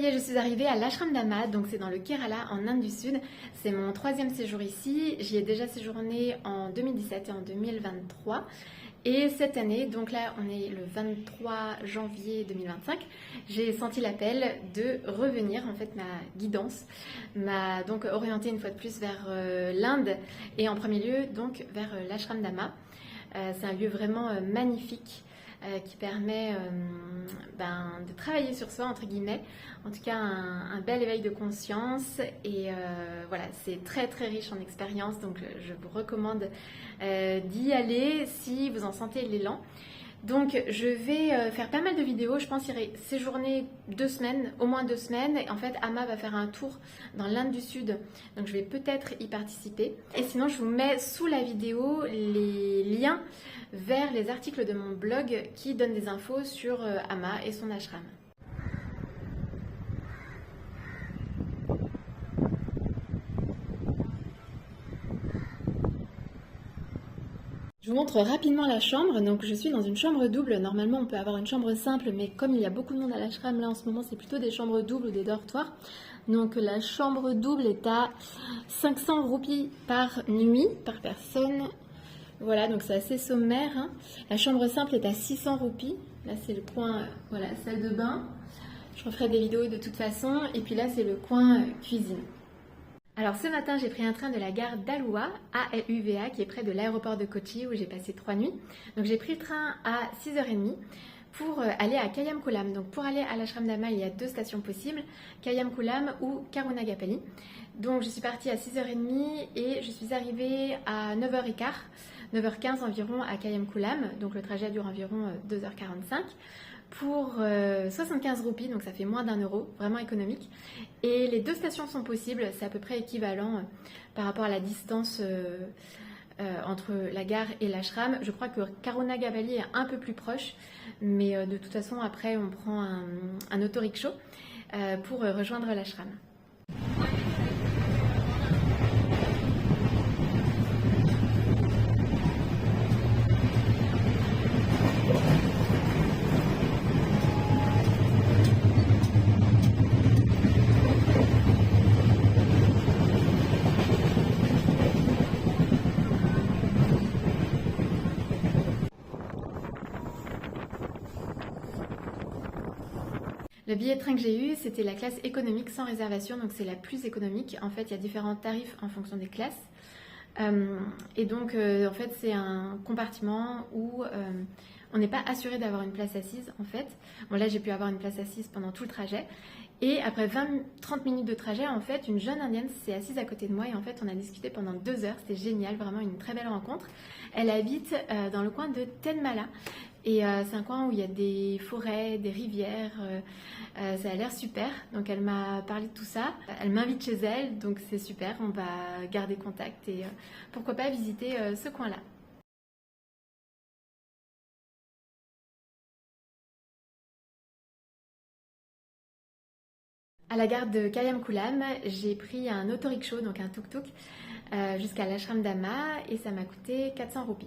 y est, je suis arrivée à l'Ashram Dhamma, donc c'est dans le Kerala, en Inde du Sud. C'est mon 3e séjour ici. J'y ai déjà séjourné en 2017 et en 2023. Et cette année, donc là on est le 23 janvier 2025, j'ai senti l'appel de revenir, en fait ma guidance m'a donc orientée une fois de plus vers l'Inde et en premier lieu donc vers l'Ashram Dhamma. C'est un lieu vraiment magnifique qui permet de travailler sur soi, entre guillemets, en tout cas un bel éveil de conscience et voilà, c'est très très riche en expérience, donc je vous recommande d'y aller si vous en sentez l'élan. Donc je vais faire pas mal de vidéos, je pense y séjourner 2 semaines, au moins 2 semaines. Et en fait, Amma va faire un tour dans l'Inde du Sud, donc je vais peut-être y participer. Et sinon, je vous mets sous la vidéo les liens vers les articles de mon blog qui donnent des infos sur Amma et son ashram. Je vous montre rapidement la chambre. Donc je suis dans une chambre double. Normalement on peut avoir une chambre simple, mais comme il y a beaucoup de monde à l'ashram, là en ce moment c'est plutôt des chambres doubles ou des dortoirs. Donc la chambre double est à 500 roupies par nuit, par personne. Voilà, donc c'est assez sommaire, hein. La chambre simple est à 600 roupies. Là c'est le coin, voilà, salle de bain. Je referai des vidéos de toute façon. Et puis là c'est le coin cuisine. Alors ce matin, j'ai pris un train de la gare d'Aluva, A-L-U-V-A, qui est près de l'aéroport de Kochi où j'ai passé 3 nuits. Donc j'ai pris le train à 6h30 pour aller à Kayamkulam. Donc pour aller à l'Ashram Dhamma, il y a 2 stations possibles, Kayamkulam ou Karunagapalli. Donc je suis partie à 6h30 et je suis arrivée à 9h15, 9h15 environ à Kayamkulam. Donc le trajet dure environ 2h45. Pour 75 roupies, donc ça fait moins d'1 euro, vraiment économique. Et les 2 stations sont possibles, c'est à peu près équivalent par rapport à la distance entre la gare et l'ashram. Je crois que Karunagapalli est un peu plus proche, mais de toute façon après on prend un autorickshaw pour rejoindre l'ashram. Le billet de train que j'ai eu, c'était la classe économique sans réservation, donc c'est la plus économique. En fait, il y a différents tarifs en fonction des classes. Et donc, en fait, c'est un compartiment où on n'est pas assuré d'avoir une place assise, en fait. Bon, là, j'ai pu avoir une place assise pendant tout le trajet. Et après 20-30 minutes de trajet, en fait, une jeune indienne s'est assise à côté de moi et en fait, on a discuté pendant 2 heures. C'était génial, vraiment une très belle rencontre. Elle habite dans le coin de Tenmala. Et c'est un coin où il y a des forêts, des rivières, ça a l'air super. Donc elle m'a parlé de tout ça, elle m'invite chez elle, donc c'est super, on va garder contact et pourquoi pas visiter ce coin-là. À la gare de Kayamkulam, j'ai pris un autorickshaw, donc un tuk-tuk, jusqu'à l'Ashram Dhamma et ça m'a coûté 400 roupies.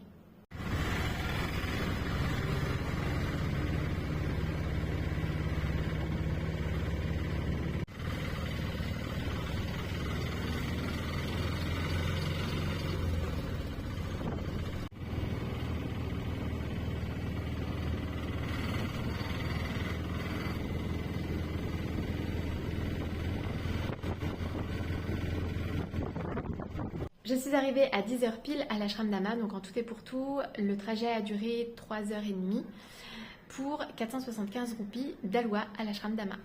Je suis arrivée à 10h pile à l'Ashram Dhamma, donc en tout et pour tout, le trajet a duré 3h30 pour 475 roupies d'Aluva à l'Ashram Dhamma.